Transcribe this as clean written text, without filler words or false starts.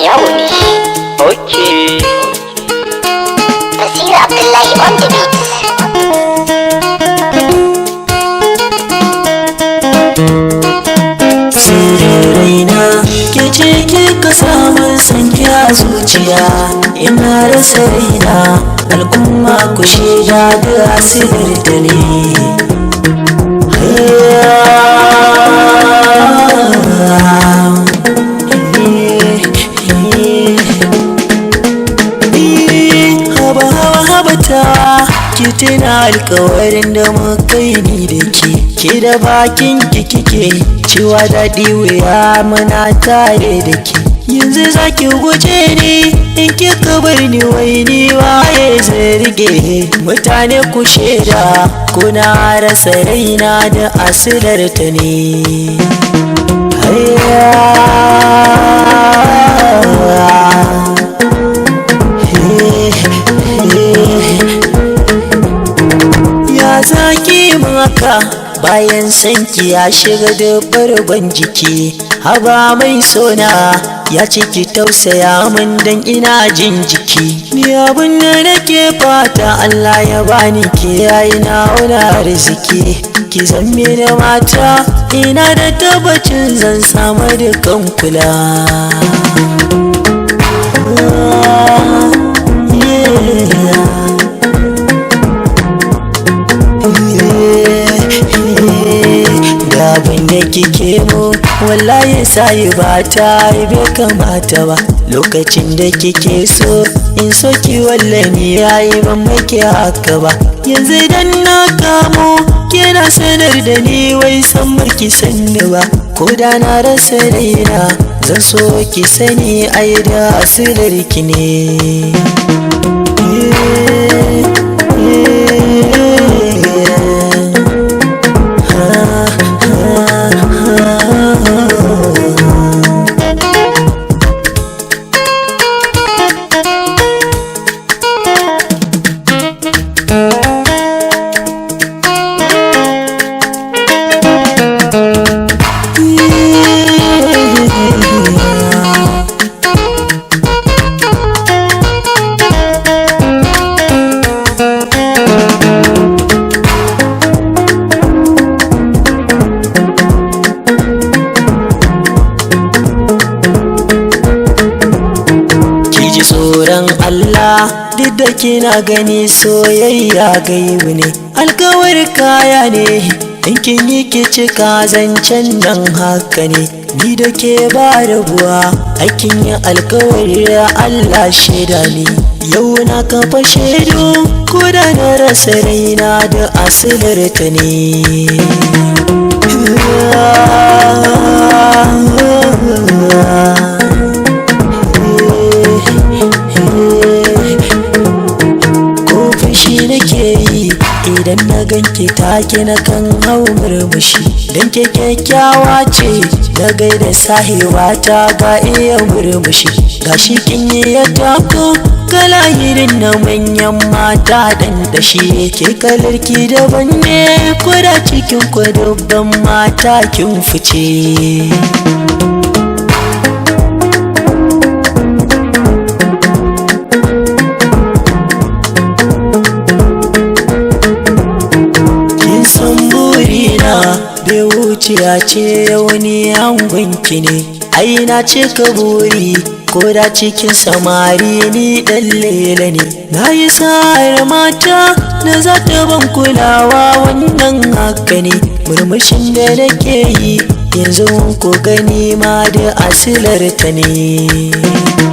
Yauni. Okay. Nasir Abdullahi on the beat. Sirraina ke ce kika samun sanki a zuciya, ina rasa raina al'umma ku shaida da asirar da ne. Ki tuna alkawarin da muka yi ni da ke da bakin ki kike cewa daɗi wuya muna tare da ke. Yanzu zaki guje ni in kika bar ni, wai ni waye zai rige? Mutane ku shaida kuna rasa raina da asirar ta ne. Zaki maka bayan sanki ya shiga da bargon jiki, haba mai sona ya ciki tausaya min dan ina jin jiki. Ni abin da nake fata Allah ya bani ke yayi na wani arziki, ki zamme da mata ina da tabbacin zan samu dukan kula. Abin da kike mu wallahi sai ba ta bai kamata ba. Lokacin da kike so in soki wallahi yayi ban make haka ba. Yanzu dan na kamo kina sanar da ni wai san barki sanni ba. Ko da na rasa raina zan so ki sani ai da asirar ki ne. Tsoron Allah duk da kina gani soyayya gaibu ne, alkawar kaya ne in kin yi ki cika zancen nan haka ne. Ni da ke ba rabuwa aikin yin alkawari Allah shaida ne. Yau na kafa shaidu ko da na rasa raina da asirar ta ne. Idan na ganki take na kan hau murmushi, dan ke kyakkyawa ce na gaida sahewa ta ga iya murmushi. Gashi kin yi ya tako kalahirin na manyan mata dan dashi, ke kalarki daban ne kuda cikin kwadubban mata kin fice. Bai wuciya ce wani angonki ne, ai na cika buri ko da cikin samari ni dan lele ne. Na yi sa'ar mata da za ta ban kulawa, wannan haka ne. Murmushin da nake yi yanzu ku gani ma da asilar ta ne.